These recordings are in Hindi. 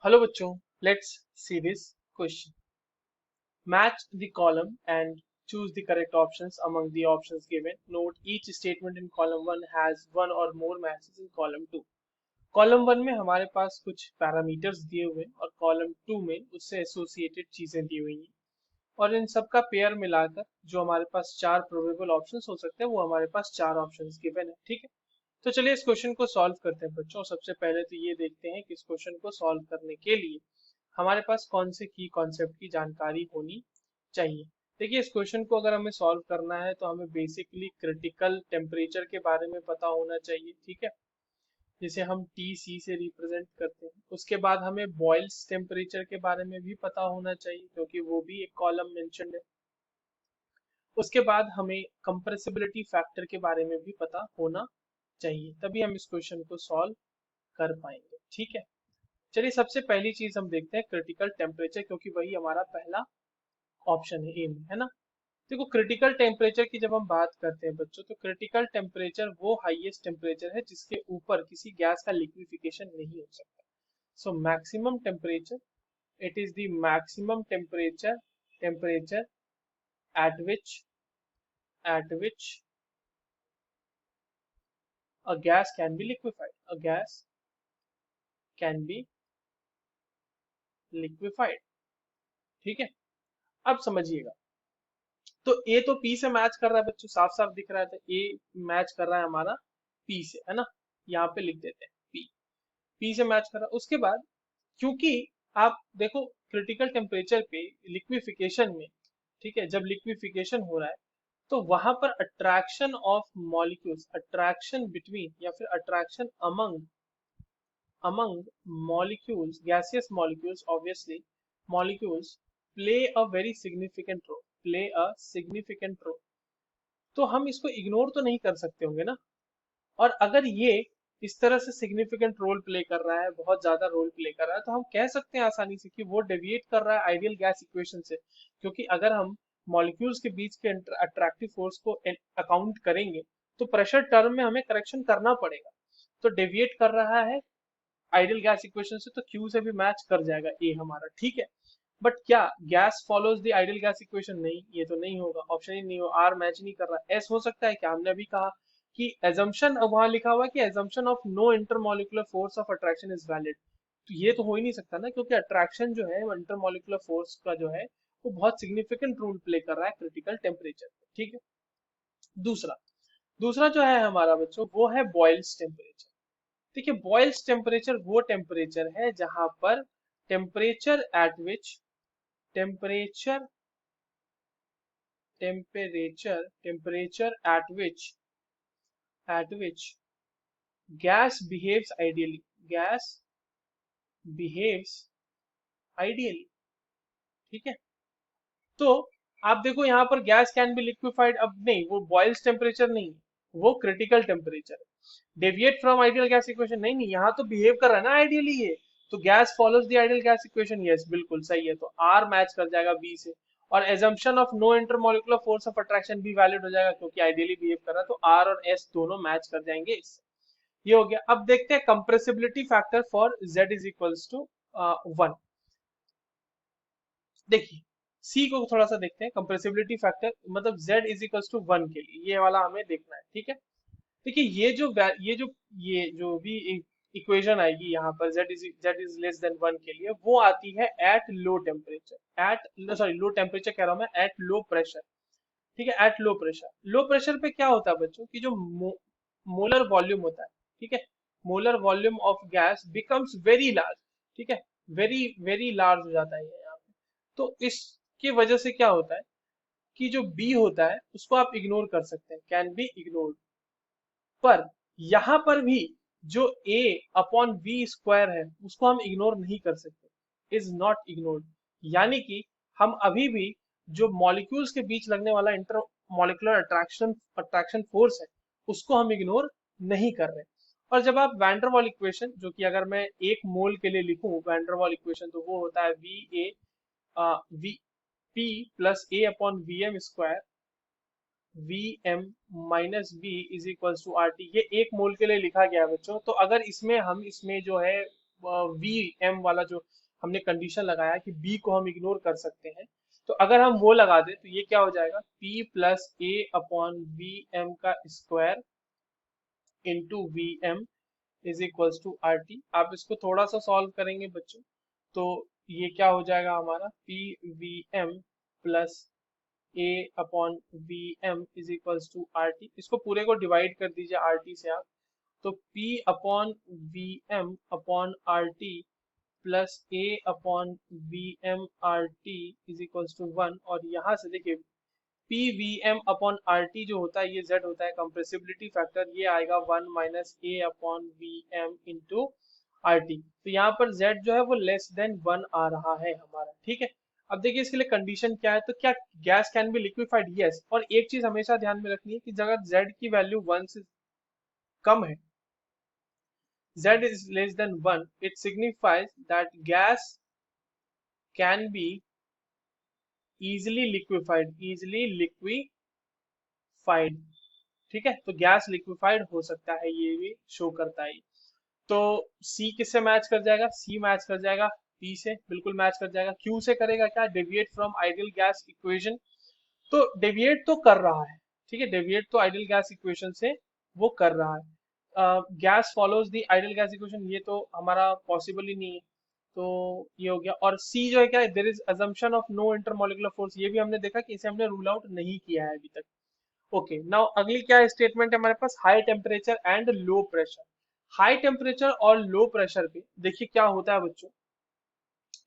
हेलो बच्चों, let's see this question. Match the column and choose the correct options among the options given. Note each statement in column 1 has one or more matches in column 2. Column 1 में हमारे पास कुछ पैरामीटर्स दिए हुए हैं और कॉलम 2 में उससे एसोसिएटेड चीजें दी हुई हैं और इन सब का पेयर मिलाकर जो हमारे पास चार प्रोबेबल ऑप्शंस हो सकते हैं वो हमारे पास चार ऑप्शंस गिवन है. ठीक है, तो चलिए इस क्वेश्चन को सॉल्व करते हैं बच्चों. सबसे पहले तो ये देखते हैं कि इस क्वेश्चन को सॉल्व करने के लिए हमारे पास कौन से की कॉन्सेप्ट की जानकारी होनी चाहिए. देखिए, इस क्वेश्चन को अगर हमें सॉल्व करना है तो हमें बेसिकली क्रिटिकल टेम्परेचर के बारे में पता होना चाहिए. ठीक है, जिसे हम टी सी से रिप्रेजेंट करते हैं. उसके बाद हमें बॉयल्स टेम्परेचर के बारे में भी पता होना चाहिए क्योंकि वो भी एक कॉलम मेंशन्ड है. उसके बाद हमें कंप्रेसिबिलिटी फैक्टर के बारे में भी पता होना चाहिए, तभी हम इस क्वेश्चन को सॉल्व कर पाएंगे. ठीक है, चलिए सबसे पहली चीज हम देखते हैं क्रिटिकल टेम्परेचर, क्योंकि वही हमारा पहला ऑप्शन है, ए में है ना. देखो, क्रिटिकल टेम्परेचर की जब हम बात करते हैं बच्चों, तो क्रिटिकल टेम्परेचर वो हाईएस्ट टेम्परेचर है जिसके ऊपर किसी गैस का लिक्विफिकेशन नहीं हो सकता. So maximum temperature, it is the maximum temperature at which a gas can be liquefied. A gas can be liquefied. ठीक है, अब समझिएगा. तो ए तो पी से मैच कर रहा है बच्चों, साफ साफ दिख रहा है. तो ए मैच कर रहा है हमारा पी से, है ना. यहाँ पे लिख देते हैं पी. पी से मैच कर रहा है. उसके बाद क्योंकि आप देखो क्रिटिकल टेम्परेचर पे लिक्विफिकेशन में, ठीक है, जब लिक्विफिकेशन हो रहा है तो वहां पर attraction of molecules, attraction between या फिर attraction among among molecules, gaseous molecules, obviously, molecules play a very significant role, play a significant role. तो हम इसको इग्नोर तो नहीं कर सकते होंगे ना. और अगर ये इस तरह से सिग्निफिकेंट रोल प्ले कर रहा है, बहुत ज्यादा रोल प्ले कर रहा है, तो हम कह सकते हैं आसानी से कि वो डेविएट कर रहा है आइडियल गैस इक्वेशन से. क्योंकि अगर हम मॉलिक्यूल्स के बीच के अट्रैक्टिव फोर्स को अकाउंट करेंगे तो प्रेशर टर्म में हमें करेक्शन करना पड़ेगा. तो डेविएट कर रहा है आइडियल गैस इक्वेशन से, तो क्यू से भी मैच कर जाएगा ए हमारा. ठीक है, बट क्या gas follows the ideal gas equation? नहीं, ये तो नहीं होगा, ऑप्शन ही नहीं हो. आर मैच नहीं कर रहा. एस हो सकता है क्या? हमने अभी कहा कि एजम्पशन, वहां लिखा हुआ है कि assumption of no intermolecular force of attraction is valid. तो ये तो हो ही नहीं सकता ना, क्योंकि अट्रैक्शन जो है इंटरमोलिकुलर फोर्स का जो है वो बहुत सिग्निफिकेंट रोल प्ले कर रहा है क्रिटिकल टेम्परेचर. ठीक है, दूसरा दूसरा जो है हमारा बच्चों वो है बॉयल्स टेम्परेचर. देखिए, बॉयल्स टेम्परेचर वो टेम्परेचर है जहां पर temperature at which temperature temperature at which gas behaves ideally. gas behaves ideally. ठीक है, तो आप देखो यहाँ पर गैस कैन बी लिक्विफाइड. अब नहीं, वो बॉयल्स टेम्परेचर नहीं है, वो क्रिटिकल टेम्परेचर है. Deviate from ideal gas equation, नहीं नहीं, यहाँ तो बिहेव कर रहा है ना आइडियली ये. तो gas follows the ideal gas equation, yes बिल्कुल सही है. तो आर मैच कर जाएगा बी से. और assumption of no intermolecular force of attraction भी वैलिड हो जाएगा क्योंकि आइडियली बिहेव कर रहा है. तो आर और एस दोनों मैच कर जाएंगे इससे. ये हो गया. अब देखते हैं compressibility factor for Z is equals to 1. देखिए, सी को थोड़ा सा देखते हैं. कंप्रेसिबिलिटी फैक्टर मतलब जेड इज इक्वल्स टू 1 के लिए ये वाला हमें देखना है. ठीक है, देखिए ये जो भी इक्वेशन आएगी यहाँ पर z इज लेस देन 1 के लिए, वो आती है at low temperature. At sorry, low temperature कह रहा हूँ मैं, एट लो प्रेशर. ठीक है, at low pressure. Low pressure पे क्या होता है बच्चों कि जो मोलर वॉल्यूम होता है, ठीक है, molar volume of gas becomes very large. ठीक है, वेरी वेरी लार्ज हो जाता है ये यहाँ पे. तो इसकी वजह से क्या होता है कि जो बी होता है उसको आप इग्नोर कर सकते हैं, कैन बी इग्नोर्ड. पर यहां पर भी जो a अपॉन वी स्क्वायर है उसको हम इग्नोर नहीं कर सकते, इज नॉट इग्नोर्ड. यानी कि हम अभी भी जो मॉलिक्यूल्स के बीच लगने वाला inter molecular attraction attraction force है उसको हम इग्नोर नहीं कर रहे. और जब आप वैंडरवॉल इक्वेशन, जो कि अगर मैं एक मोल के लिए लिखूं वैंडरवॉल इक्वेशन, तो वो होता है V P plus A upon V M square V M minus B is equal to R T. ये एक मोल के लिए लिखा गया है बच्चों. तो अगर इसमें हम इसमें जो है वी एम वाला जो हमने कंडीशन लगाया कि बी को हम इग्नोर कर सकते हैं, तो अगर हम वो लगा दें तो ये क्या हो जाएगा, P plus A upon V M का square into V M is equals to R T. आप इसको थोड़ा सा सॉल्व करेंगे बच्चों, तो ये क्या हो जाएगा हमारा, P V M plus A upon V M is equals to R T. इसको पूरे को डिवाइड कर दीजिए आर टी से आप, तो P upon V M upon R T plus A upon V M R T is equals to 1। और यहाँ से देखिए P V M upon R T जो होता है ये z होता है कंप्रेसिबिलिटी फैक्टर, ये आएगा 1 minus A upon V M into R T. तो यहाँ पर z जो है वो लेस देन 1 आ रहा है हमारा, ठीक है। अब देखिए इसके लिए कंडीशन क्या है, तो क्या gas can be liquefied, yes. और एक चीज हमेशा ध्यान में रखनी है कि अगर z की वैल्यू 1 से कम है, z is less than 1, it signifies that gas can be easily liquefied, ठीक है। तो गैस लिक्विफाइड हो सकता है, ये भी शो करता है। तो C किससे मैच कर जाएगा, C मैच कर जाएगा P से, बिल्कुल मैच कर जाएगा। Q से करेगा क्या, deviate from ideal gas equation, तो डेविएट तो कर रहा है, ठीक है, डेविएट तो आइडियल गैस इक्वेशन से वो कर रहा है। Gas follows the ideal gas equation, ये तो हमारा पॉसिबल ही नहीं है, तो ये हो गया। और सी जो है क्या है, there is assumption of no intermolecular force, ये भी हमने देखा कि इसे हमने रूल आउट नहीं किया है अभी तक। ओके, नाउ अगली क्या स्टेटमेंट है हमारे पास, high temperature and low pressure. High temperature और लो प्रेशर पे देखिए क्या होता है बच्चों,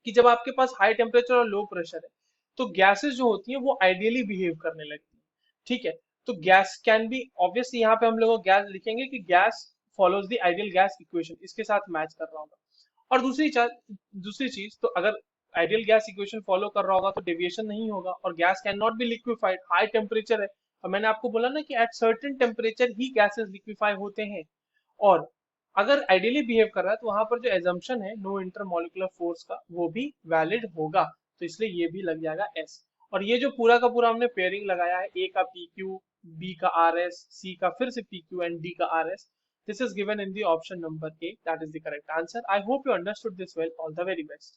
कि जब आपके पास हाई टेम्परेचर और लो प्रेशर है तो गैसेस जो होती हैं वो आइडियली बिहेव करने लगती हैं, ठीक है। तो गैस कैन बी, ऑब्वियसली यहाँ पे हम लोग गैस लिखेंगे कि gas follows the ideal gas equation, इसके साथ मैच कर रहा होगा। और दूसरी चीज, तो अगर आइडियल गैस इक्वेशन फॉलो कर रहा होगा तो डेविएशन नहीं होगा, और gas can not be liquefied, high temperature है। और मैंने आपको बोला ना कि at certain temperature he gases liquefy होते हैं। और अगर आइडियली बिहेव कर रहा है तो वहां पर जो एजम्पशन है नो इंटरमोलिकुलर फोर्स का वो भी वैलिड होगा, तो इसलिए ये भी लग जाएगा एस। और ये जो पूरा का पूरा हमने पेयरिंग लगाया है, ए का पी क्यू, बी का आर एस, सी का फिर से पी क्यू एंड डी का R S, this is given in the option number A, that is the correct answer. I hope you understood this well. All the very best.